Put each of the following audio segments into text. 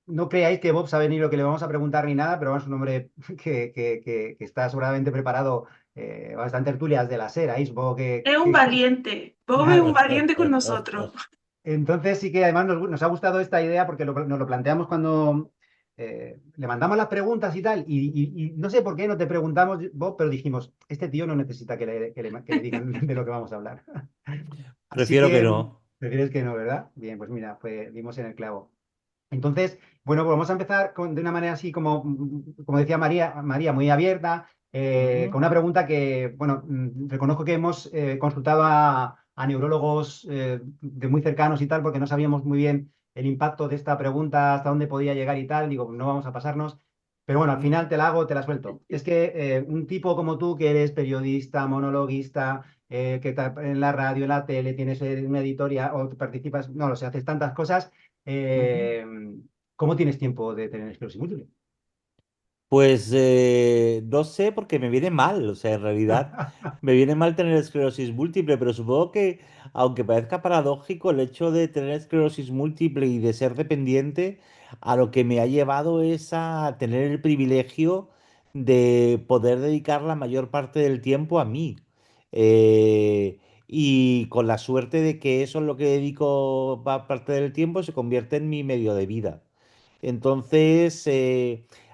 No creáis que Bob sabe ni lo que le vamos a preguntar ni nada, pero bueno, es un hombre que está sobradamente preparado, bastante tertulias de la SER ahí, supongo Es un valiente. Bob es un Claro. valiente con nosotros. Entonces sí que además nos ha gustado esta idea porque nos lo planteamos cuando le mandamos las preguntas y tal, y no sé por qué no te preguntamos, Bob, pero dijimos, este tío no necesita que le digan de lo que vamos a hablar. Así Mm. Prefiero que que no. prefieres que no, ¿verdad? Bien, pues mira, dimos en el clavo. Entonces, bueno, pues vamos a empezar de una manera así como decía María, muy abierta, con Ujú. una pregunta que, bueno, reconozco que hemos consultado a neurólogos de muy cercanos y tal, porque no sabíamos muy bien el impacto de esta pregunta, hasta dónde podía llegar y tal. Digo, no vamos a pasarnos. Pero bueno, al final te la hago, te la suelto. Es que un tipo como tú, que eres periodista, monologuista, en la radio, en la tele, tienes una editoria o participas, no lo sé, haces tantas cosas. Ujú. Eh, ¿Cómo tienes tiempo de tener esclerosis múltiple? Pues no sé porque me viene mal, o sea, en realidad me viene mal tener esclerosis múltiple, pero supongo que, aunque parezca paradójico, el hecho de tener esclerosis múltiple y de ser dependiente, a lo que me ha llevado es a tener el privilegio de poder dedicar la mayor parte del tiempo a mí. Eh, y con la suerte de que eso es lo que dedico parte del tiempo se convierte en mi medio de vida. Entonces,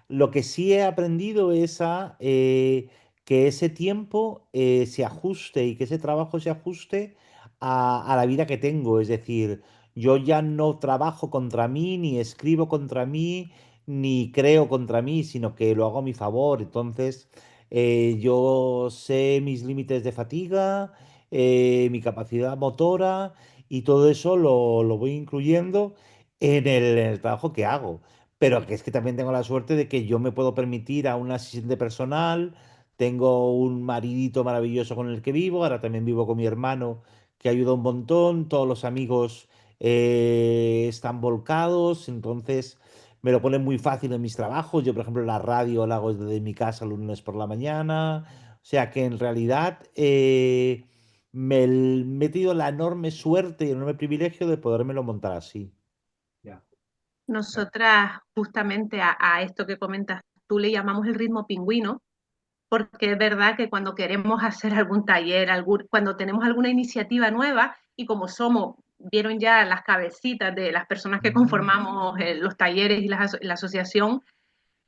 lo que sí he aprendido es que ese tiempo se ajuste y que ese trabajo se ajuste a la vida que tengo. Es decir, yo ya no trabajo contra mí, ni escribo contra mí, ni creo contra mí, sino que lo hago a mi favor. Entonces, yo sé mis límites de fatiga, mi capacidad motora y todo eso lo voy incluyendo en el trabajo que hago. Pero que es que también tengo la suerte de que yo me puedo permitir a un asistente personal, tengo un maridito maravilloso con el que vivo, ahora también vivo con mi hermano que ayuda un montón, todos los amigos están volcados, entonces me lo ponen muy fácil en mis trabajos. Yo, por ejemplo, la radio la hago desde mi casa los lunes por la mañana, o sea que en realidad me he tenido la enorme suerte y el enorme privilegio de podérmelo montar así. Ya, ya. Nosotras, justamente a esto que comentas tú, le llamamos el ritmo pingüino, porque es verdad que cuando queremos hacer algún taller, cuando tenemos alguna iniciativa nueva, y como somos, vieron ya las cabecitas de las personas que Ujú. conformamos los talleres y la asociación,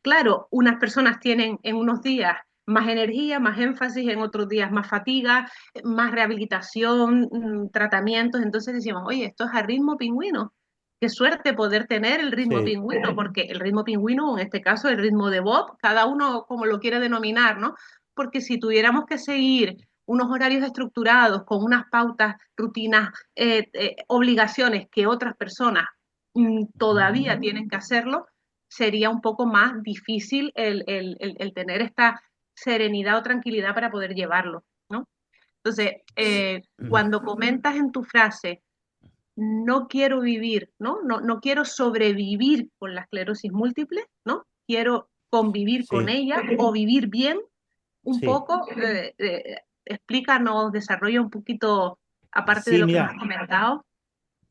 claro, unas personas tienen en unos días más energía, más énfasis, en otros días más fatiga, más rehabilitación, tratamientos. Entonces decimos, oye, esto es a ritmo pingüino. Qué suerte poder tener el ritmo Sí. pingüino, porque el ritmo pingüino, en este caso el ritmo de Bob, cada uno como lo quiere denominar, ¿no? Porque si tuviéramos que seguir unos horarios estructurados, con unas pautas, rutinas, obligaciones que otras personas Ujú. todavía tienen que hacerlo, sería un poco más difícil el tener esta serenidad o tranquilidad para poder llevarlo, ¿no? Entonces, cuando comentas en tu frase, no quiero vivir, ¿no? No quiero sobrevivir con la esclerosis múltiple, ¿no? Quiero convivir con Sí, ella o vivir bien un sí. poco, explícanos, desarrolla un poquito, aparte de Sí, lo que nos has mira, comentado.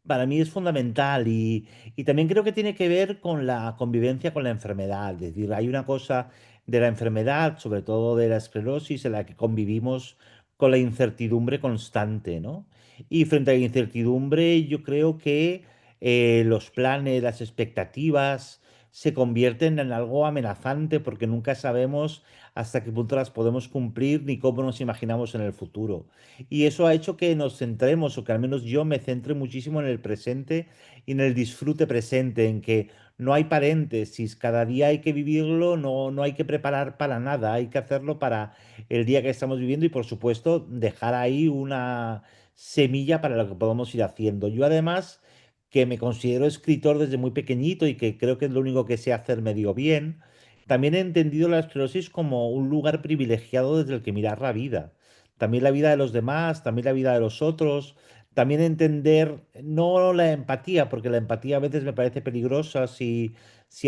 para mí es fundamental y también creo que tiene que ver con la convivencia con la enfermedad. Es decir, hay una cosa de la enfermedad, sobre todo de la esclerosis, en la que convivimos con la incertidumbre constante, ¿no? Y frente a la incertidumbre, yo creo que los planes, las expectativas se convierten en algo amenazante porque nunca sabemos hasta qué punto las podemos cumplir ni cómo nos imaginamos en el futuro. Y eso ha hecho que nos centremos, o que al menos yo me centre muchísimo en el presente y en el disfrute presente, en que no hay paréntesis, cada día hay que vivirlo, no hay que preparar para nada, hay que hacerlo para el día que estamos viviendo y por supuesto dejar ahí una semilla para lo que podamos ir haciendo. Yo además, que me considero escritor desde muy pequeñito y que creo que es lo único que sé hacer medio bien, también he entendido la esclerosis como un lugar privilegiado desde el que mirar la vida, también la vida de los demás, también la vida de los otros, también entender, no la empatía, porque la empatía a veces me parece peligrosa, si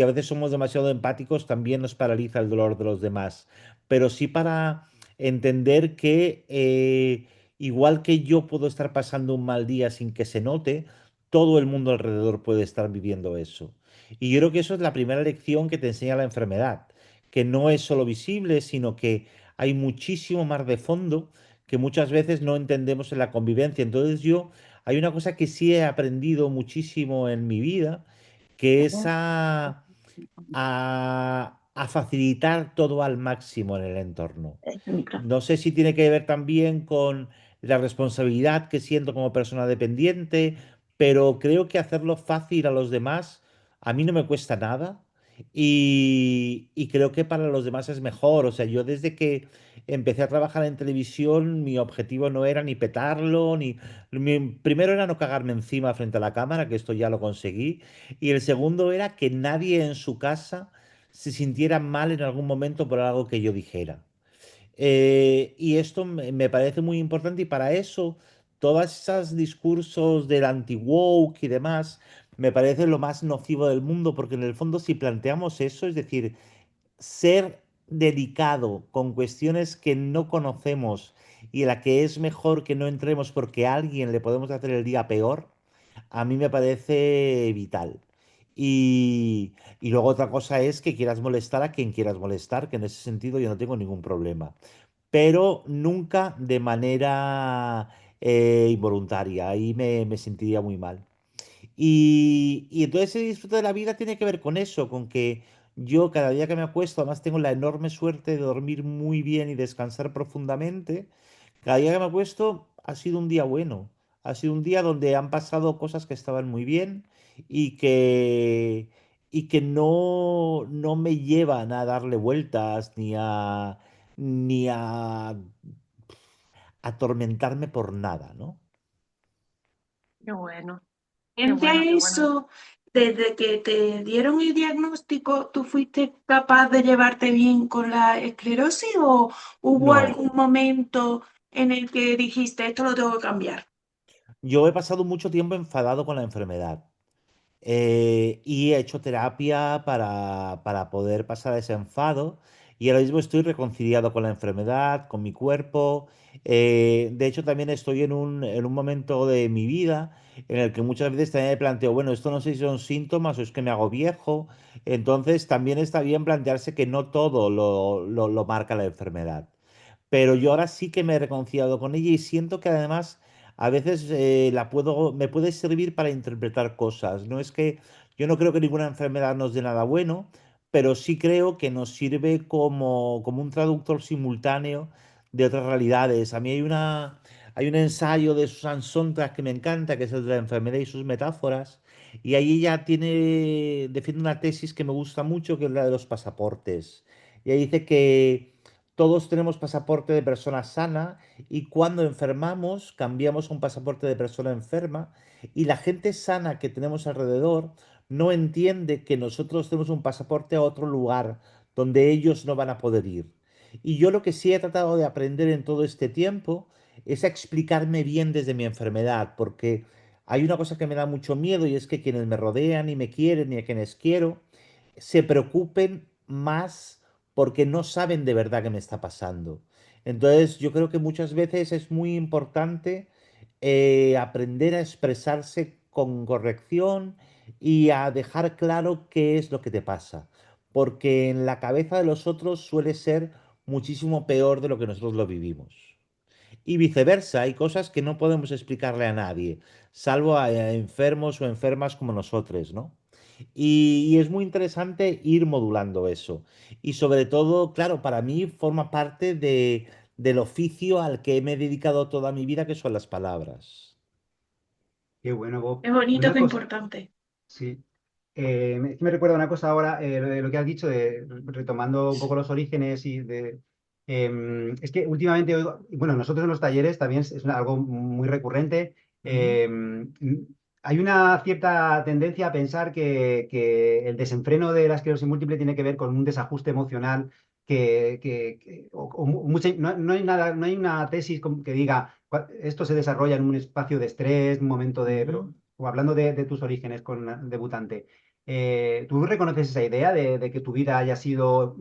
a veces somos demasiado empáticos también nos paraliza el dolor de los demás, pero sí para entender que igual que yo puedo estar pasando un mal día sin que se note, todo el mundo alrededor puede estar viviendo eso. Y yo creo que eso es la primera lección que te enseña la enfermedad, que no es solo visible, sino que hay muchísimo más de fondo que muchas veces no entendemos en la convivencia. Entonces yo, hay una cosa que sí he aprendido muchísimo en mi vida, que es a facilitar todo al máximo en el entorno. No sé si tiene que ver también con la responsabilidad que siento como persona dependiente, pero creo que hacerlo fácil a los demás a mí no me cuesta nada y creo que para los demás es mejor. O sea, yo desde que empecé a trabajar en televisión, mi objetivo no era ni petarlo, primero era no cagarme encima frente a la cámara, que esto ya lo conseguí, y el segundo era que nadie en su casa se sintiera mal en algún momento por algo que yo dijera. Y esto me parece muy importante y para eso todos esos discursos del anti-woke y demás me parece lo más nocivo del mundo porque en el fondo si planteamos eso, es decir, ser delicado con cuestiones que no conocemos y en la que es mejor que no entremos porque a alguien le podemos hacer el día peor, a mí me parece vital. Y luego otra cosa es que quieras molestar a quien quieras molestar, que en ese sentido yo no tengo ningún problema, pero nunca de manera involuntaria. Ahí me sentiría muy mal. Y entonces el disfrute de la vida tiene que ver con eso, con que yo cada día que me acuesto, además tengo la enorme suerte de dormir muy bien y descansar profundamente, cada día que me acuesto ha sido un día bueno, ha sido un día donde han pasado cosas que estaban muy bien y que, y que no me llevan a darle vueltas ni a atormentarme por nada, ¿no? Qué bueno, qué Frente a bueno, qué bueno. eso, desde que te dieron el diagnóstico, ¿tú fuiste capaz de llevarte bien con la esclerosis o hubo No. algún momento en el que dijiste, esto lo tengo que cambiar? Yo he pasado mucho tiempo enfadado con la enfermedad y he hecho terapia para poder pasar ese enfado y ahora mismo estoy reconciliado con la enfermedad, con mi cuerpo. De hecho, también estoy en un momento de mi vida en el que muchas veces también me planteo, bueno, esto no sé si son síntomas o es que me hago viejo. Entonces, también está bien plantearse que no todo lo marca la enfermedad, pero yo ahora sí que me he reconciliado con ella y siento que además a veces me puede servir para interpretar cosas. No es que yo no creo que ninguna enfermedad nos dé nada bueno, pero sí creo que nos sirve como un traductor simultáneo de otras realidades. A mí hay un ensayo de Susan Sontag que me encanta, que es el de la enfermedad y sus metáforas, y ahí ella defiende una tesis que me gusta mucho, que es la de los pasaportes. Y ahí dice que todos tenemos pasaporte de persona sana y cuando enfermamos cambiamos a un pasaporte de persona enferma y la gente sana que tenemos alrededor no entiende que nosotros tenemos un pasaporte a otro lugar donde ellos no van a poder ir. Y yo lo que sí he tratado de aprender en todo este tiempo es a explicarme bien desde mi enfermedad, porque hay una cosa que me da mucho miedo y es que quienes me rodean y me quieren y a quienes quiero se preocupen más porque no saben de verdad qué me está pasando. Entonces, yo creo que muchas veces es muy importante aprender a expresarse con corrección y a dejar claro qué es lo que te pasa, porque en la cabeza de los otros suele ser muchísimo peor de lo que nosotros lo vivimos. Y viceversa, hay cosas que no podemos explicarle a nadie, salvo a enfermos o enfermas como nosotros, ¿no? Y es muy interesante ir modulando eso. Y sobre todo, claro, para mí forma parte del oficio al que me he dedicado toda mi vida, que son las palabras. Qué bueno, Bob. Es bonito, Una qué cosa, importante. sí. Es que me recuerda una cosa ahora, lo que has dicho, retomando un poco los orígenes es que últimamente oigo, y bueno, nosotros en los talleres también es algo muy recurrente. Ujú. Hay una cierta tendencia a pensar que el desenfreno de la esclerosis múltiple tiene que ver con un desajuste emocional no hay nada, no hay una tesis que diga esto se desarrolla en un espacio de estrés, un momento de, pero, o hablando de tus orígenes con debutante, ¿tú reconoces esa idea de que tu vida haya sido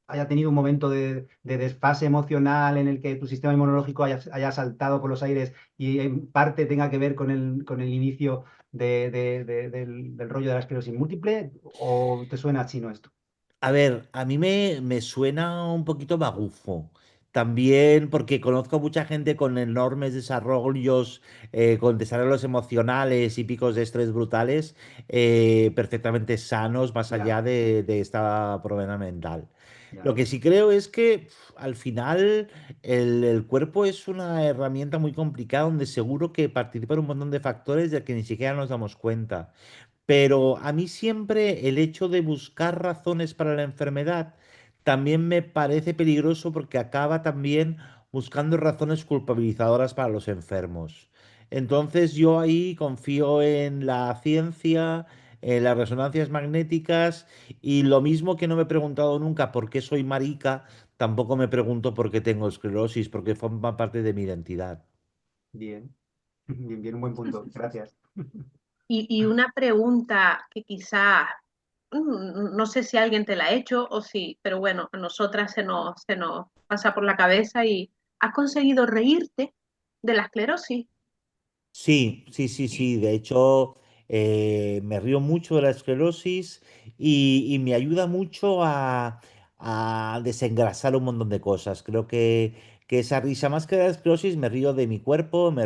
haya tenido un momento de desfase emocional en el que tu sistema inmunológico haya saltado por los aires y en parte tenga que ver con el inicio del rollo de la esclerosis múltiple? ¿O te suena chino esto? A ver, a mí me suena un poquito magufo. También porque conozco mucha gente con enormes desarrollos, con desarrollos emocionales y picos de estrés brutales, perfectamente sanos más Ya, allá de esta problema mental. ya, Lo que sí creo es que al final el cuerpo es una herramienta muy complicada donde seguro que participan un montón de factores de que ni siquiera nos damos cuenta. Pero a mí siempre el hecho de buscar razones para la enfermedad también me parece peligroso porque acaba también buscando razones culpabilizadoras para los enfermos. Entonces yo ahí confío en la ciencia, en las resonancias magnéticas y lo mismo que no me he preguntado nunca por qué soy marica, tampoco me pregunto por qué tengo esclerosis, porque forma parte de mi identidad. bien, bien, bien, un buen punto, gracias. Y una pregunta que quizás, no sé si alguien te la ha hecho o sí, pero bueno, a nosotras se nos pasa por la cabeza y ¿has conseguido reírte de la esclerosis? Sí, sí, sí, sí. De hecho, me río mucho de la esclerosis y me ayuda mucho a desengrasar un montón de cosas. Creo que esa risa, más que de la esclerosis, me río de mi cuerpo, y me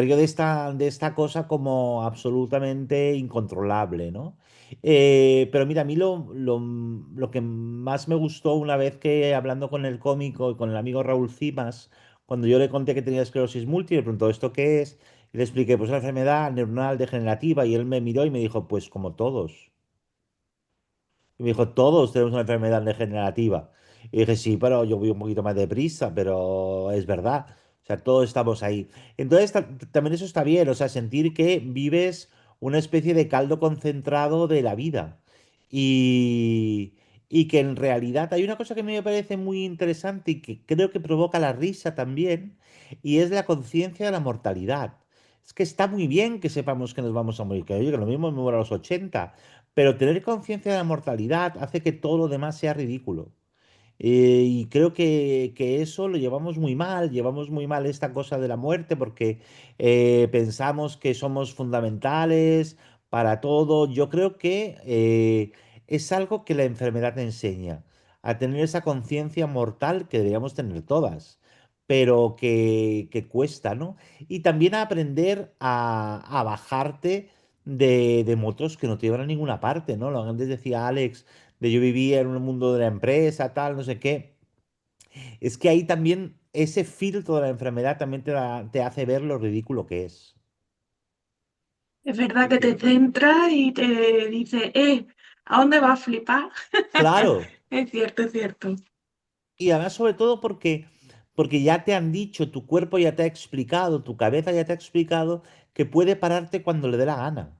río de esta cosa como absolutamente incontrolable, ¿no? Pero mira, a mí lo que más me gustó una vez que hablando con el cómico y con el amigo Raúl Cimas, cuando yo le conté que tenía esclerosis múltiple, me preguntó, ¿esto qué es? Y le expliqué, pues es una enfermedad neuronal degenerativa, y él me miró y me dijo, pues como todos. Y me dijo, todos tenemos una enfermedad degenerativa. Y dije, sí, pero yo voy un poquito más deprisa, pero es verdad. O sea, todos estamos ahí. Entonces, también eso está bien, o sea, sentir que vives una especie de caldo concentrado de la vida. Y, y que en realidad hay una cosa que a mí me parece muy interesante y que creo que provoca la risa también, y es la conciencia de la mortalidad. Es que está muy bien que sepamos que nos vamos a morir, que oye, que lo mismo me muero a los 80, pero tener conciencia de la mortalidad hace que todo lo demás sea ridículo. Y creo que eso lo llevamos muy mal esta cosa de la muerte porque pensamos que somos fundamentales para todo. Yo creo que es algo que la enfermedad te enseña, a tener esa conciencia mortal que deberíamos tener todas, pero que cuesta, ¿no? Y también a aprender a bajarte de motos que no te llevan a ninguna parte, ¿no? Lo que antes decía Alex de yo vivía en un mundo de la empresa, tal, no sé qué. Es que ahí también ese filtro de la enfermedad también te hace ver lo ridículo que es. Es verdad Es que te cierto. centra y te dice, ¿a dónde vas a flipar? Claro. Es cierto, es cierto. Y además, sobre todo porque ya te han dicho, tu cuerpo ya te ha explicado, tu cabeza ya te ha explicado que puede pararte cuando le dé la gana.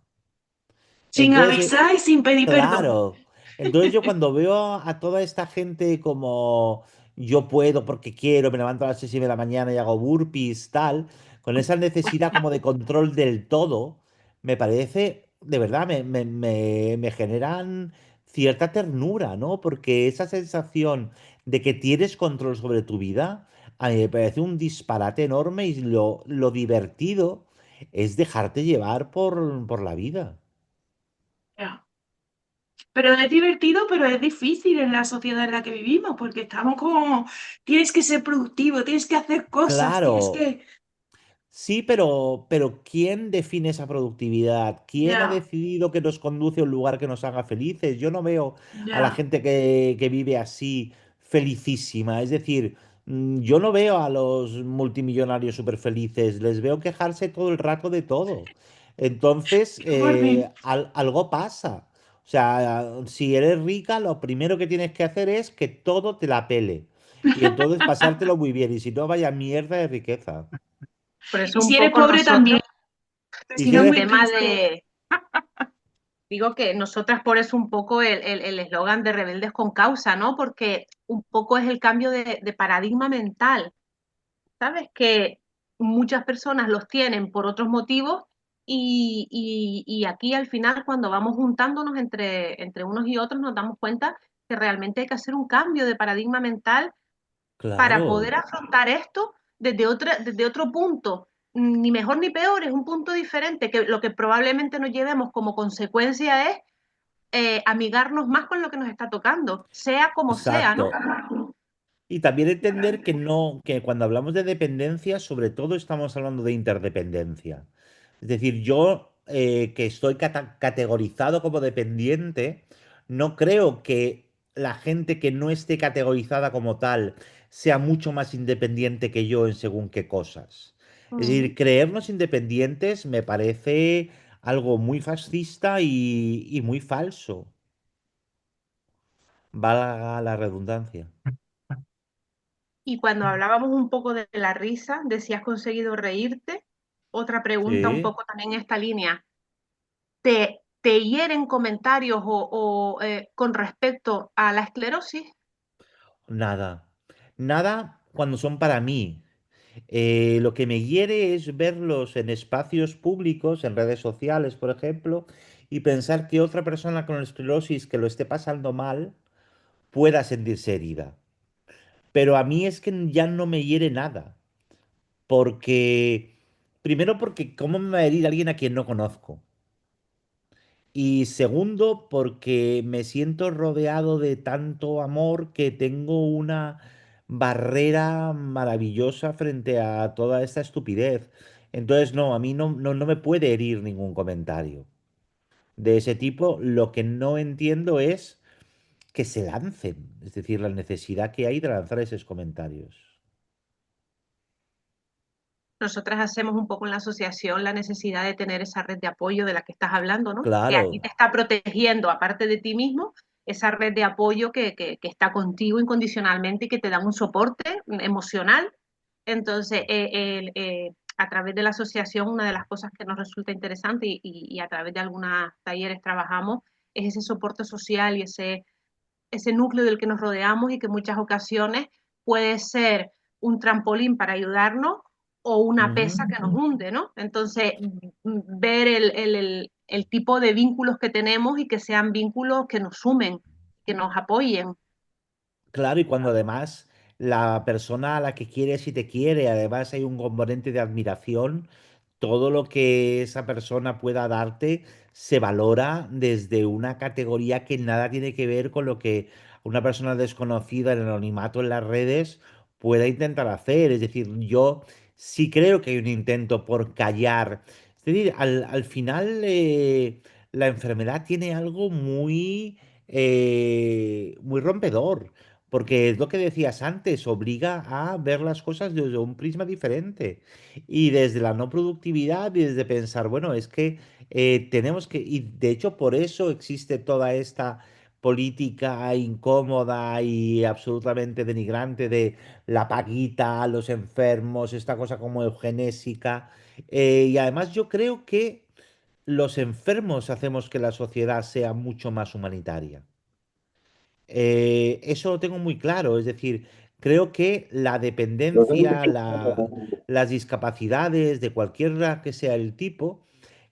Sin Entonces, avisar y sin pedir perdón. claro. Entonces yo cuando veo a toda esta gente como yo puedo porque quiero, me levanto a las 6 de la mañana y hago burpees, tal, con esa necesidad como de control del todo, me parece, de verdad, me generan cierta ternura, ¿no? Porque esa sensación de que tienes control sobre tu vida, a mí me parece un disparate enorme y lo divertido es dejarte llevar por la vida. Ya. Pero es divertido, pero es difícil en la sociedad en la que vivimos, porque estamos como, tienes que ser productivo, tienes que hacer cosas, tienes Claro. que... Sí, pero ¿quién define esa productividad? ¿Quién ha Ya, decidido que nos conduce a un lugar que nos haga felices? Yo no veo a la ya. gente que vive así felicísima. Es decir, yo no veo a los multimillonarios súper felices, les veo quejarse todo el rato de todo. Entonces, Igualmente. algo pasa. O sea, si eres rica, lo primero que tienes que hacer es que todo te la pele. Y entonces pasártelo muy bien. Y si no, vaya mierda de riqueza. Por Y eso un si eres poco pobre también, nosotros, porque Y si si no es el eres muy tema triste. de, digo que nosotras por eso un poco el eslogan de Rebeldes con Causa, ¿no? Porque un poco es el cambio de paradigma mental, ¿sabes? Que muchas personas los tienen por otros motivos y aquí al final cuando vamos juntándonos entre unos y otros nos damos cuenta que realmente hay que hacer un cambio de paradigma mental para poder Claro, afrontar esto desde otro punto, ni mejor ni peor, es un punto diferente, que lo que probablemente nos llevemos como consecuencia es amigarnos más con lo que nos está tocando, sea como sea, ¿no? exacto. Y también entender que no, que cuando hablamos de dependencia, sobre todo estamos hablando de interdependencia. Es decir, yo que estoy categorizado como dependiente, no creo que la gente que no esté categorizada como tal sea mucho más independiente que yo en según qué cosas. Es Mm. decir, creernos independientes me parece algo muy fascista y muy falso. Valga la redundancia. Y cuando hablábamos un poco de la risa, de si has conseguido reírte, otra pregunta un Sí, poco también en esta línea. ¿Te hieren comentarios con respecto a la esclerosis? nada. Nada cuando son para mí. Lo que me hiere es verlos en espacios públicos, en redes sociales, por ejemplo, y pensar que otra persona con esclerosis que lo esté pasando mal pueda sentirse herida. Pero a mí es que ya no me hiere nada, porque, primero porque ¿cómo me va a herir alguien a quien no conozco? Y segundo, porque me siento rodeado de tanto amor que tengo una barrera maravillosa frente a toda esta estupidez. Entonces, no, a mí no me puede herir ningún comentario de ese tipo. Lo que no entiendo es que se lancen, es decir, la necesidad que hay de lanzar esos comentarios. Nosotras hacemos un poco en la asociación la necesidad de tener esa red de apoyo de la que estás hablando, ¿no? Que a ti Claro. te está protegiendo, aparte de ti mismo, esa red de apoyo que está contigo incondicionalmente y que te da un soporte emocional. Entonces, a través de la asociación, una de las cosas que nos resulta interesante y a través de algunos talleres trabajamos es ese soporte social y ese núcleo del que nos rodeamos y que en muchas ocasiones puede ser un trampolín para ayudarnos o una pesa Ujú. que nos hunde, ¿no? Entonces, ver el tipo de vínculos que tenemos y que sean vínculos que nos sumen, que nos apoyen. Claro, y cuando además la persona a la que quieres y te quiere, además hay un componente de admiración, todo lo que esa persona pueda darte se valora desde una categoría que nada tiene que ver con lo que una persona desconocida en el anonimato en las redes pueda intentar hacer. Es decir, yo sí creo que hay un intento por callar. Es decir, al final la enfermedad tiene algo muy rompedor. Porque es lo que decías antes, obliga a ver las cosas desde un prisma diferente. Y desde la no productividad y desde pensar, bueno, es que tenemos que, y de hecho por eso existe toda esta política incómoda y absolutamente denigrante de la paguita a los enfermos, esta cosa como eugenésica. Y además yo creo que los enfermos hacemos que la sociedad sea mucho más humanitaria. Eso lo tengo muy claro, es decir, creo que la dependencia, las discapacidades de cualquiera que sea el tipo,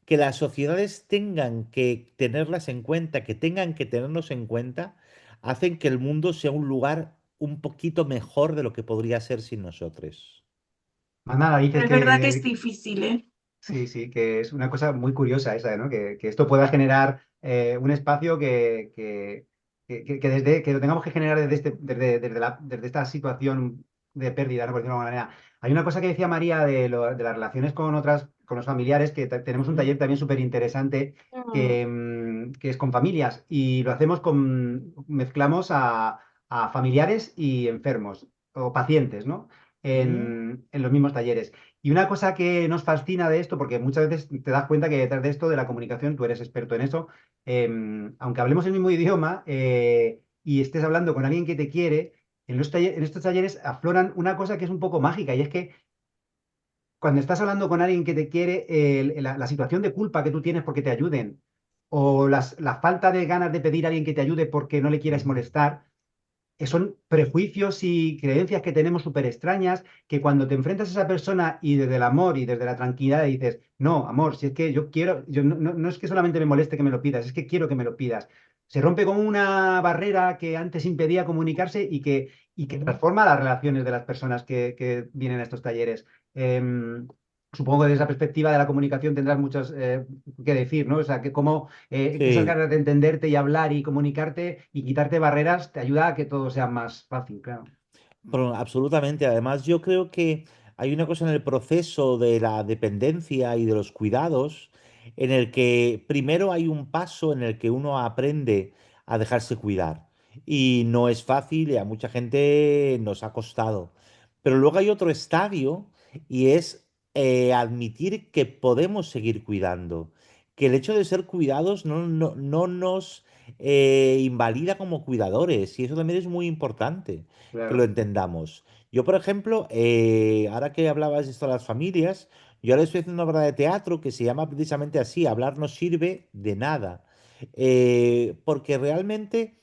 que las sociedades tengan que tenerlas en cuenta, que tengan que tenernos en cuenta, hacen que el mundo sea un lugar un poquito mejor de lo que podría ser sin nosotros. Más nada, dices Pero es verdad que es que difícil, ¿eh? sí, sí, que es una cosa muy curiosa esa, ¿no? Que esto pueda generar un espacio que desde, que lo tengamos que generar desde esta situación de pérdida, ¿no? Por decirlo de alguna manera. Hay una cosa que decía María de las relaciones con con los familiares, que tenemos un Ujú. taller también súper interesante Mm. que es con familias y lo hacemos mezclamos a familiares y enfermos o pacientes, ¿no? Ujú. En los mismos talleres. Y una cosa que nos fascina de esto, porque muchas veces te das cuenta que detrás de esto, de la comunicación, tú eres experto en eso, aunque hablemos el mismo idioma y estés hablando con alguien que te quiere, en estos talleres afloran una cosa que es un poco mágica, y es que cuando estás hablando con alguien que te quiere, la situación de culpa que tú tienes porque te ayuden, o la falta de ganas de pedir a alguien que te ayude porque no le quieras molestar, son prejuicios y creencias que tenemos súper extrañas, que cuando te enfrentas a esa persona y desde el amor y desde la tranquilidad dices, no, amor, si es que yo quiero, no es que solamente me moleste que me lo pidas, es que quiero que me lo pidas. Se rompe como una barrera que antes impedía comunicarse y que transforma las relaciones de las personas que vienen a estos talleres. Supongo que desde esa perspectiva de la comunicación tendrás muchos que decir, ¿no? O sea, que cómo esas Sí. ganas de entenderte y hablar y comunicarte y quitarte barreras te ayuda a que todo sea más fácil, claro. Pero absolutamente. Además, yo creo que hay una cosa en el proceso de la dependencia y de los cuidados en el que primero hay un paso en el que uno aprende a dejarse cuidar. Y no es fácil y a mucha gente nos ha costado. Pero luego hay otro estadio y es admitir que podemos seguir cuidando. Que el hecho de ser cuidados no nos invalida como cuidadores. Y eso también es muy importante que lo Claro. entendamos. Yo, por ejemplo, ahora que hablabas de esto de las familias, yo ahora estoy haciendo una obra de teatro que se llama precisamente así, hablar no sirve de nada. Porque realmente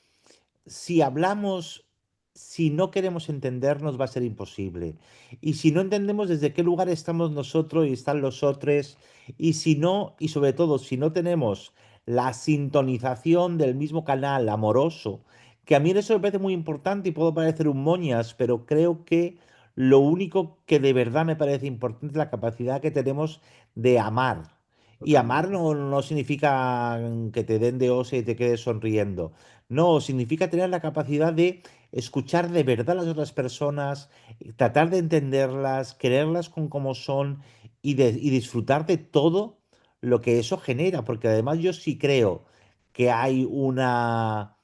si hablamos, si no queremos entendernos, va a ser imposible. Y si no entendemos desde qué lugar estamos nosotros y están los otros, y si no, y sobre todo, si no tenemos la sintonización del mismo canal amoroso, que a mí eso me parece muy importante y puedo parecer un moñas, pero creo que lo único que de verdad me parece importante es la capacidad que tenemos de amar. Y amar Totalmente. no significa que te den de ose y te quedes sonriendo. No, significa tener la capacidad de escuchar de verdad a las otras personas, tratar de entenderlas, quererlas con como son y disfrutar de todo lo que eso genera, porque además yo sí creo que hay una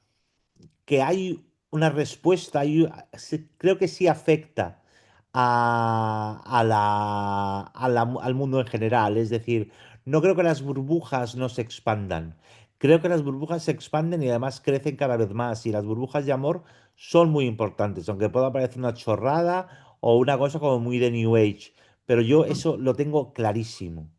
respuesta, creo que sí afecta al mundo en general. Es decir, no creo que las burbujas no se expandan. Creo que las burbujas se expanden y además crecen cada vez más. Y las burbujas de amor son muy importantes, aunque pueda parecer una chorrada o una cosa como muy de New Age. Pero yo eso lo tengo clarísimo.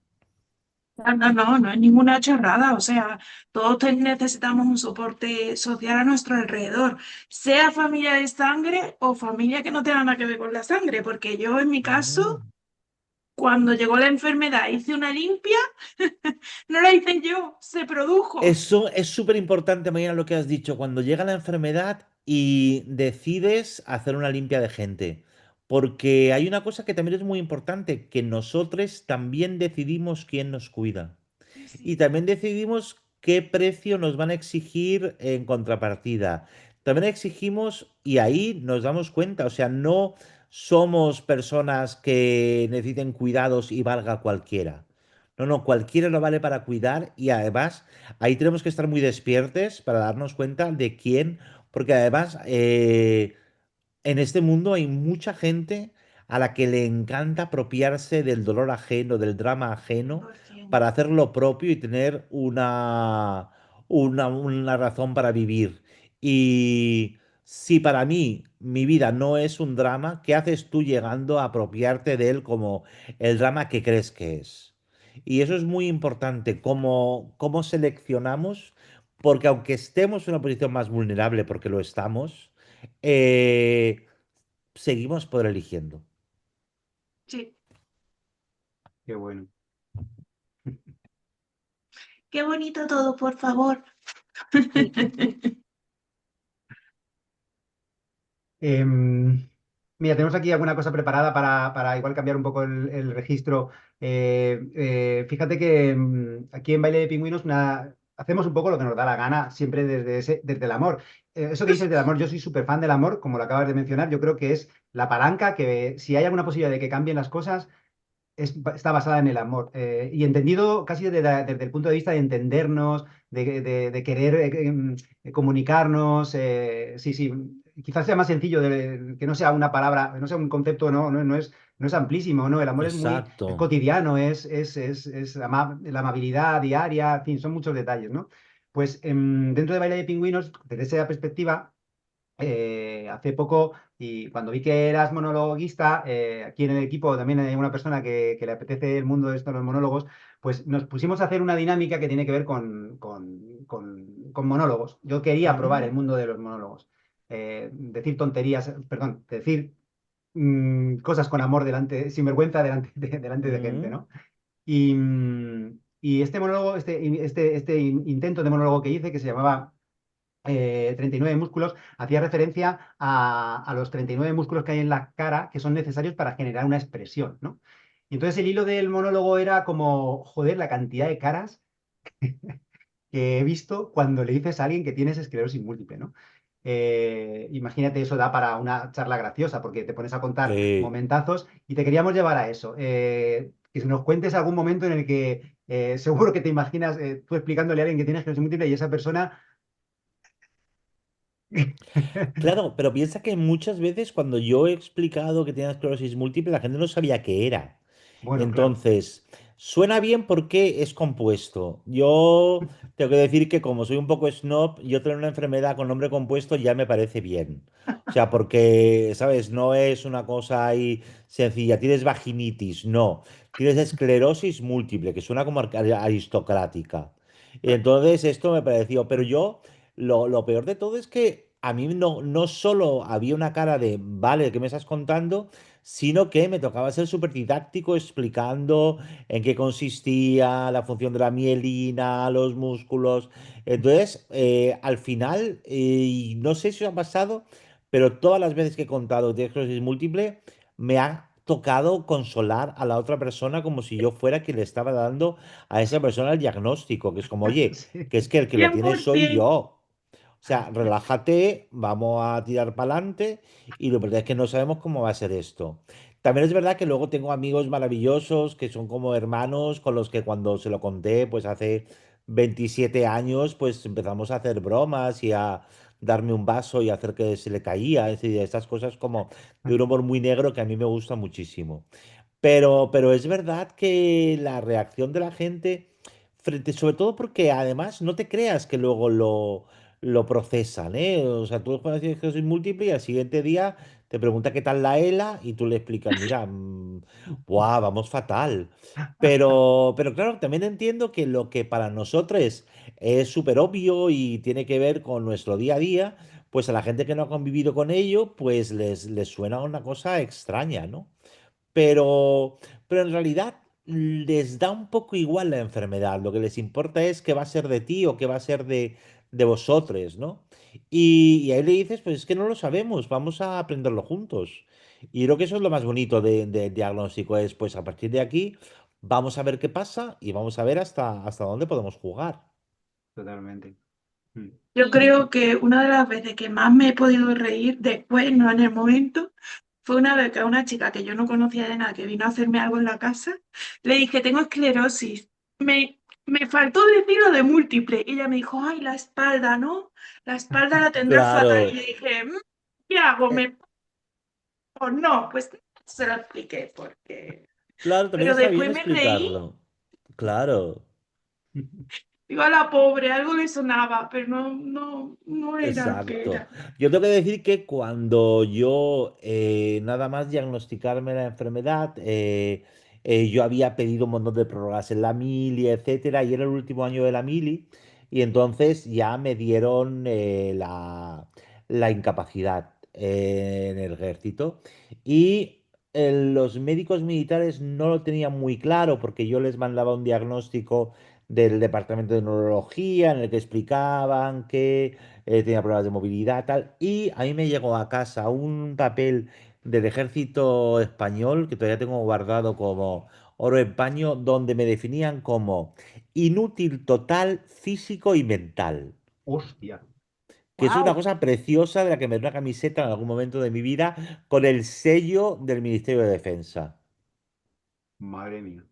No, no, no, no es ninguna chorrada. O sea, todos necesitamos un soporte social a nuestro alrededor, sea familia de sangre o familia que no tenga nada que ver con la sangre, porque yo en mi caso, cuando llegó la enfermedad, hice una limpia, no la hice yo, se produjo. Eso es súper importante, Mañana, lo que has dicho, cuando llega la enfermedad y decides hacer una limpia de gente. Porque hay una cosa que también es muy importante, que nosotros también decidimos quién nos cuida. Sí, Y sí. también decidimos qué precio nos van a exigir en contrapartida. También exigimos, y ahí nos damos cuenta, o sea, no somos personas que necesiten cuidados y valga cualquiera. No, no, cualquiera lo vale para cuidar y además ahí tenemos que estar muy despiertos para darnos cuenta de quién, porque además en este mundo hay mucha gente a la que le encanta apropiarse del dolor ajeno, del drama ajeno, 100%. para hacer lo propio y tener una razón para vivir. Y si para mí mi vida no es un drama, ¿qué haces tú llegando a apropiarte de él como el drama que crees que es? Y eso es muy importante, cómo seleccionamos, porque aunque estemos en una posición más vulnerable, porque lo estamos, eh, seguimos por eligiendo. Sí. Qué bueno. Qué bonito todo, por favor. Mira, tenemos aquí alguna cosa preparada para igual cambiar un poco el registro. Fíjate que aquí en Baile de Pingüinos hacemos un poco lo que nos da la gana, siempre desde el amor. Eso que dices del amor, yo soy súper fan del amor, como lo acabas de mencionar, yo creo que es la palanca que si hay alguna posibilidad de que cambien las cosas, está basada en el amor. Y entendido casi desde el punto de vista de entendernos, de querer comunicarnos. Sí, sí, quizás sea más sencillo que no sea una palabra, no sea un concepto, no es amplísimo, ¿no? El amor es Exacto. cotidiano, es la amabilidad diaria, en fin, son muchos detalles, ¿no? Pues dentro de Baile de Pingüinos, desde esa perspectiva hace poco, y cuando vi que eras monologuista, aquí en el equipo también hay una persona que le apetece el mundo de estos los monólogos, pues nos pusimos a hacer una dinámica que tiene que ver con monólogos. Yo quería probar el mundo de los monólogos. Decir tonterías, perdón, decir cosas con amor delante, sin vergüenza delante de gente, Mm, ¿no? Y este monólogo, este intento de monólogo que hice, que se llamaba 39 músculos, hacía referencia a los 39 músculos que hay en la cara que son necesarios para generar una expresión, ¿no? Y entonces el hilo del monólogo era como, joder, la cantidad de caras que he visto cuando le dices a alguien que tienes esclerosis múltiple, ¿no? Imagínate, eso da para una charla graciosa porque te pones a contar sí. momentazos y te queríamos llevar a eso. Que nos cuentes algún momento en el que seguro que te imaginas tú explicándole a alguien que tiene esclerosis múltiple y esa persona... Claro, pero piensa que muchas veces cuando yo he explicado que tenía esclerosis múltiple, la gente no sabía qué era. Bueno, claro. Entonces, suena bien porque es compuesto. Yo tengo que decir que como soy un poco snob, yo tener una enfermedad con nombre compuesto ya me parece bien. O sea, porque, ¿sabes? No es una cosa ahí sencilla. Tienes vaginitis, no. Tienes esclerosis múltiple, que suena como aristocrática. Entonces, esto me pareció. Pero yo, lo peor de todo es que a mí no solo había una cara de, vale, ¿qué me estás contando? Sino que me tocaba ser súper didáctico explicando en qué consistía la función de la mielina, los músculos. Entonces, al final, y no sé si os ha pasado, pero todas las veces que he contado de esclerosis múltiple, me ha tocado consolar a la otra persona como si yo fuera quien le estaba dando a esa persona el diagnóstico, que es como, oye, Sí. que es que el que lo tiene soy 100%. yo. O sea, relájate, vamos a tirar para adelante y lo verdad es que no sabemos cómo va a ser esto. También es verdad que luego tengo amigos maravillosos que son como hermanos con los que cuando se lo conté, pues hace 27 años, pues empezamos a hacer bromas y a darme un vaso y a hacer que se le caía, es decir, estas cosas como de un humor muy negro que a mí me gusta muchísimo. Pero es verdad que la reacción de la gente, frente, sobre todo porque además no te creas que luego lo procesan, ¿eh? O sea, tú cuando tienes esclerosis múltiple y al siguiente día te pregunta qué tal la ELA y tú le explicas, mira, buah, vamos fatal. Pero claro, también entiendo que lo que para nosotros es súper obvio y tiene que ver con nuestro día a día, pues a la gente que no ha convivido con ello, pues les suena una cosa extraña, ¿no? pero, pero en realidad les da un poco igual la enfermedad. Lo que les importa es qué va a ser de ti o qué va a ser de vosotros, ¿no? Y ahí le dices, pues es que no lo sabemos, vamos a aprenderlo juntos. Y creo que eso es lo más bonito del diagnóstico, es pues a partir de aquí vamos a ver qué pasa y vamos a ver hasta dónde podemos jugar. Totalmente. Mm. Yo creo que una de las veces que más me he podido reír después, no en el momento, fue una vez que a una chica que yo no conocía de nada, que vino a hacerme algo en la casa, le dije, tengo esclerosis. Me faltó decir lo de múltiple. Y ella me dijo, ay, la espalda, ¿no? La espalda la tendrás fatal. Y Claro, le dije, ¿qué hago? eh, O no? Pues se lo expliqué porque... claro, también Pero está bien después me reí, explicarlo. Claro. digo, a la pobre, algo le sonaba, pero no era lo que Exacto. era. Yo tengo que decir que cuando yo nada más diagnosticarme la enfermedad, yo había pedido un montón de prórrogas en la mili, etcétera, y era el último año de la mili, y entonces ya me dieron la incapacidad en el ejército. Y los médicos militares no lo tenían muy claro porque yo les mandaba un diagnóstico del departamento de neurología en el que explicaban que tenía problemas de movilidad, tal. Y a mí me llegó a casa un papel del ejército español que todavía tengo guardado como oro en paño, donde me definían como inútil total físico y mental. Hostia. Que es una ¡Wow! cosa preciosa de la que me dio una camiseta en algún momento de mi vida con el sello del Ministerio de Defensa. Madre mía.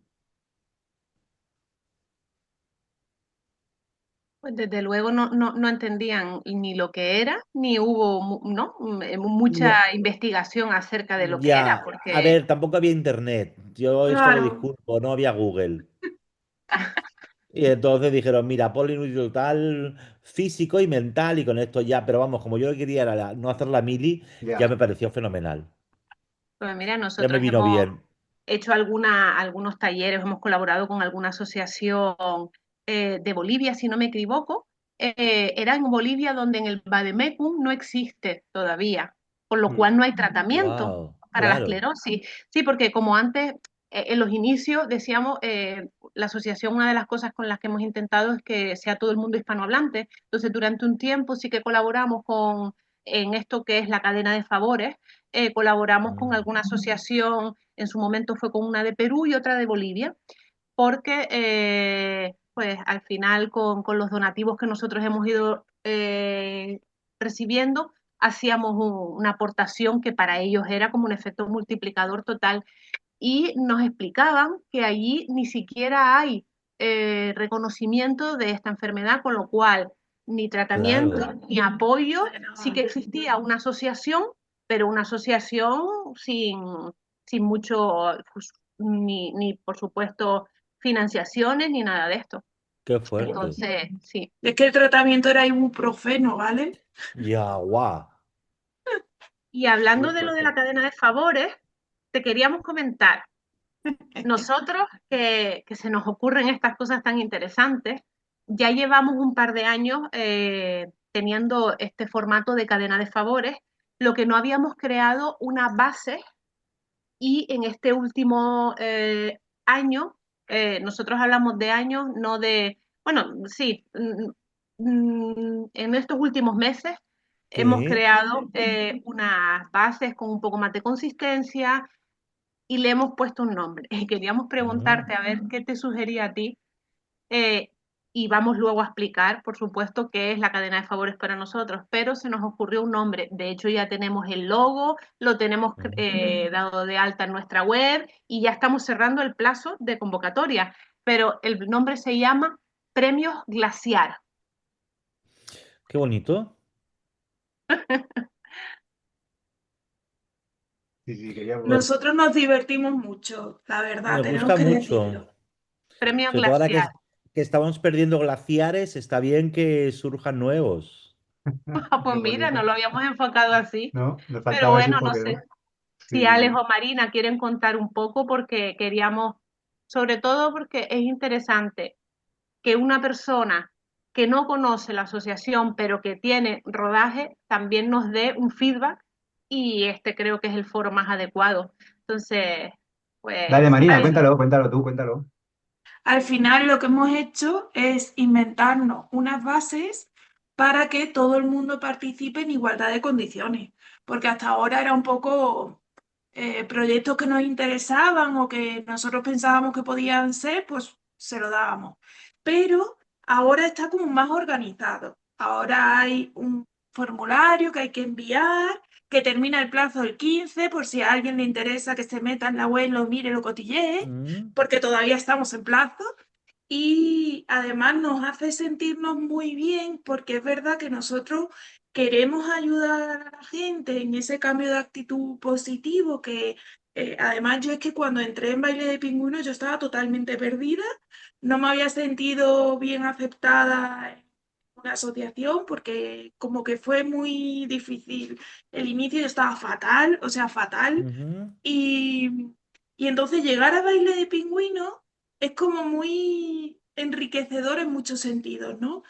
Pues desde luego no entendían ni lo que era, ni hubo ¿no? Ya, mucha investigación acerca de lo que era, ya, a porque ver, tampoco había internet. Yo esto lo Claro. disculpo, no había Google. Y entonces dijeron, mira, ponle un total físico y mental y con esto ya, pero vamos, como yo quería era no hacer la mili, ya Ya. me pareció fenomenal. Pues mira, Ya me nosotros vino hemos bien. hecho algunos talleres, hemos colaborado con alguna asociación de Bolivia, si no me equivoco. Era en Bolivia donde en el Vademecum no existe todavía, por lo Mm. cual no hay tratamiento Wow, para la claro, esclerosis. Sí, porque como antes, en los inicios, decíamos, la asociación, una de las cosas con las que hemos intentado es que sea todo el mundo hispanohablante. Entonces, durante un tiempo sí que colaboramos en esto que es la cadena de favores. Colaboramos con mm, alguna asociación, en su momento fue con una de Perú y otra de Bolivia, porque pues al final con los donativos que nosotros hemos ido recibiendo, hacíamos una aportación que para ellos era como un efecto multiplicador total y nos explicaban que allí ni siquiera hay reconocimiento de esta enfermedad, con lo cual ni tratamiento claro. ni apoyo, sí Bueno, que existía una asociación, pero una asociación sin mucho, pues, ni por supuesto financiaciones ni nada de esto. Qué fuerte. Entonces, sí. es que el tratamiento era ibuprofeno, ¿vale? Ya, guau. Y Muy hablando de lo de la fuerte. cadena de favores, te queríamos comentar. Nosotros, que se nos ocurren estas cosas tan interesantes, ya llevamos un par de años teniendo este formato de cadena de favores, lo que no habíamos creado una base y en este último año, nosotros hablamos de años, no de, bueno, sí, en estos últimos meses hemos Sí. creado unas bases con un poco más de consistencia, y le hemos puesto un nombre. Y queríamos Mm, preguntarte a ver qué te sugería a ti. eh, y vamos luego a explicar, por supuesto, qué es la cadena de favores para nosotros, pero se nos ocurrió un nombre. De hecho, ya tenemos el logo, lo tenemos mm. dado de alta en nuestra web y ya estamos cerrando el plazo de convocatoria. Pero el nombre se llama Premios Glaciar. Qué bonito. Sí, sí, queríamos. Me, Nosotros nos divertimos mucho, la verdad, me tenemos gusta que mucho. decirlo. Premios Sobre todo ahora Glaciar. que estamos perdiendo glaciares, está bien que surjan nuevos. Pues Qué mira, no bonito. lo habíamos enfocado así. ¿No? Nos Pero faltaba ese bueno, no enfoque, sé. ¿no? Si Sí, sí, Alex sí. o Marina quieren contar un poco, porque queríamos, sobre todo porque es interesante que una persona que no conoce la asociación, pero que tiene rodaje, también nos dé un feedback y este creo que es el foro más adecuado. Entonces, Dale, pues, Marina, cuéntalo, cuéntalo tú, cuéntalo. Al final lo que hemos hecho es inventarnos unas bases para que todo el mundo participe en igualdad de condiciones, porque hasta ahora era un poco proyectos que nos interesaban o que nosotros pensábamos que podían ser, pues se lo dábamos. Pero ahora está como más organizado. Ahora hay un formulario que hay que enviar, que termina el plazo el 15, por si a alguien le interesa que se meta en la web, lo mire, lo cotillee, Mm, porque todavía estamos en plazo. Y además nos hace sentirnos muy bien porque es verdad que nosotros queremos ayudar a la gente en ese cambio de actitud positivo que además yo es que cuando entré en Baile de Pingüinos yo estaba totalmente perdida, no me había sentido bien aceptada en una asociación porque como que fue muy difícil. El inicio yo estaba fatal, o sea, fatal. ujú. Y, y entonces llegar a Baile de Pingüinos es como muy enriquecedor en muchos sentidos, ¿no?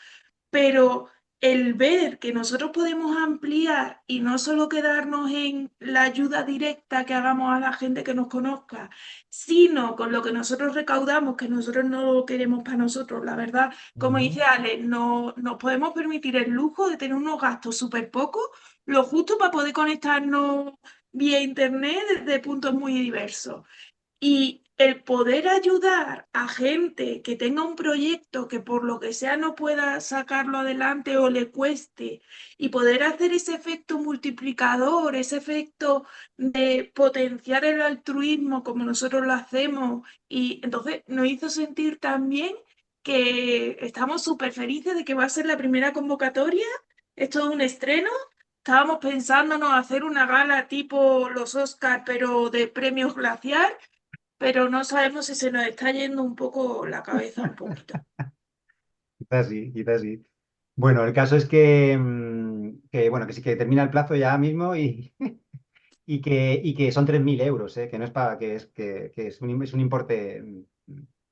Pero el ver que nosotros podemos ampliar y no solo quedarnos en la ayuda directa que hagamos a la gente que nos conozca, sino con lo que nosotros recaudamos, que nosotros no lo queremos para nosotros, la verdad, como Ujú, dice Ale, no nos podemos permitir el lujo de tener unos gastos súper pocos, lo justo para poder conectarnos vía internet desde puntos muy diversos. Y el poder ayudar a gente que tenga un proyecto que por lo que sea no pueda sacarlo adelante o le cueste, y poder hacer ese efecto multiplicador, ese efecto de potenciar el altruismo como nosotros lo hacemos, y entonces nos hizo sentir también que estamos súper felices de que va a ser la primera convocatoria. Esto es un estreno. Estábamos pensándonos hacer una gala tipo los Oscars, pero de premios glaciar, pero no sabemos si se nos está yendo un poco la cabeza un poquito. Quizás sí, quizás sí. Bueno, el caso es bueno, que sí que termina el plazo ya mismo y que son 3.000 euros, que no es para, que es un importe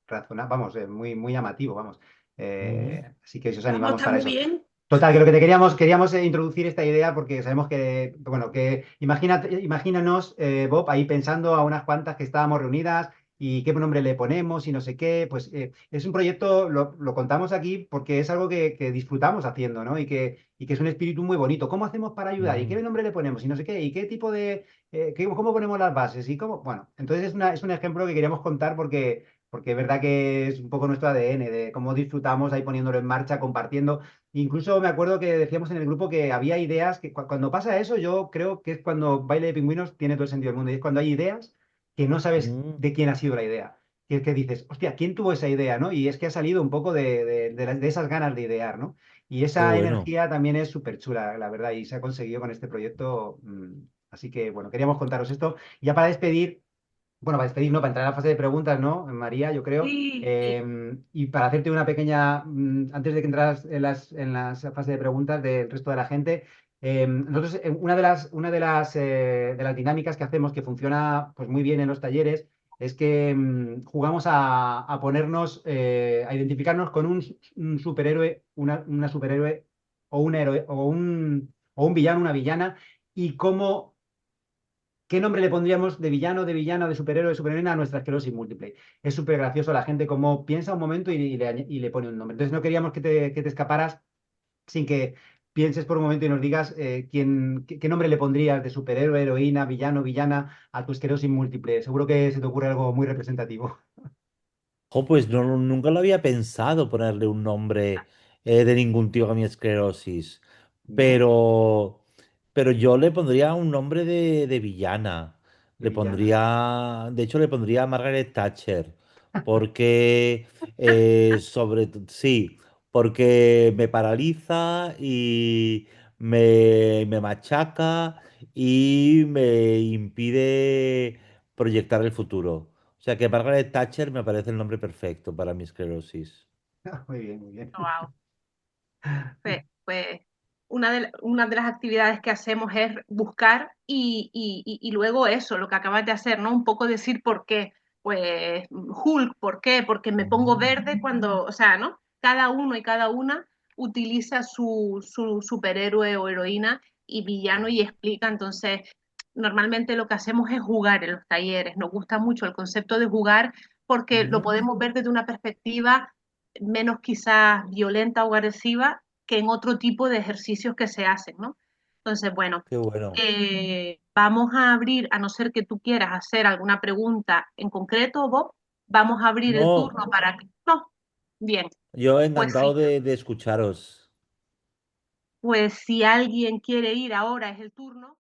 razonable, vamos, muy, muy llamativo, vamos. Ujú. Así que os Vamos, animamos está para muy eso. bien. Total, que lo que queríamos introducir esta idea porque sabemos que, bueno, que imagínanos, Bob, ahí pensando a unas cuantas que estábamos reunidas y qué nombre le ponemos y no sé qué, pues es un proyecto, lo contamos aquí porque es algo que disfrutamos haciendo, ¿no? Y que es un espíritu muy bonito. ¿Cómo hacemos para ayudar? ¿Y qué Ujú. nombre le ponemos? Y no sé qué, y qué tipo de, cómo ponemos las bases y cómo, bueno, entonces es un ejemplo que queríamos contar porque es verdad que es un poco nuestro ADN, de cómo disfrutamos ahí poniéndolo en marcha, compartiendo. Incluso me acuerdo que decíamos en el grupo que había ideas que cuando pasa eso, yo creo que es cuando Baile de Pingüinos tiene todo el sentido del mundo. Y es cuando hay ideas que no sabes Mm, de quién ha sido la idea. Que es que dices, hostia, ¿quién tuvo esa idea, no? Y es que ha salido un poco de esas ganas de idear, ¿no? Y qué esa bueno. energía también es súper chula, la verdad, y se ha conseguido con este proyecto. Así que, bueno, queríamos contaros esto. Ya para despedir. Bueno, para despedir, no, para entrar a la fase de preguntas, ¿no? María, yo creo. Sí, Y para hacerte una pequeña, antes de que entras en la fase de preguntas del resto de la gente, nosotros, una de las dinámicas que hacemos que funciona pues, muy bien en los talleres es que jugamos a ponernos, a identificarnos con un superhéroe, una superhéroe o un héroe o un villano, una villana, y cómo. ¿Qué nombre le pondríamos de villana, de superhéroe, de superheroína a nuestra esclerosis múltiple? Es súper gracioso la gente como piensa un momento y le pone un nombre. Entonces no queríamos que te escaparas sin que pienses por un momento y nos digas qué nombre le pondrías de superhéroe, heroína, villano, villana a tu esclerosis múltiple. Seguro que se te ocurre algo muy representativo. Jo, pues no, nunca lo había pensado ponerle un nombre de ningún tipo a mi esclerosis. ¿No? Pero, pero yo le pondría un nombre de villana. De Le villana. pondría, de hecho, le pondría Margaret Thatcher. Porque, sí, porque me paraliza y me machaca y me impide proyectar el futuro. O sea que Margaret Thatcher me parece el nombre perfecto para mi esclerosis. Muy bien, muy bien. Wow. Pues una de las actividades que hacemos es buscar y luego eso, lo que acabas de hacer, ¿no? Un poco decir por qué. Pues Hulk, ¿por qué? Porque me pongo verde cuando, o sea, ¿no? Cada uno y cada una utiliza su superhéroe o heroína y villano y explica. Entonces, normalmente lo que hacemos es jugar en los talleres. Nos gusta mucho el concepto de jugar porque lo Ujú. podemos ver desde una perspectiva menos quizás violenta o agresiva que en otro tipo de ejercicios que se hacen, ¿no? Entonces, bueno, Qué bueno. vamos a abrir, a no ser que tú quieras hacer alguna pregunta en concreto, Bob, vamos a abrir el turno No, para que. No, bien, yo pues sí, encantado de escucharos. pues si alguien quiere ir ahora es el turno.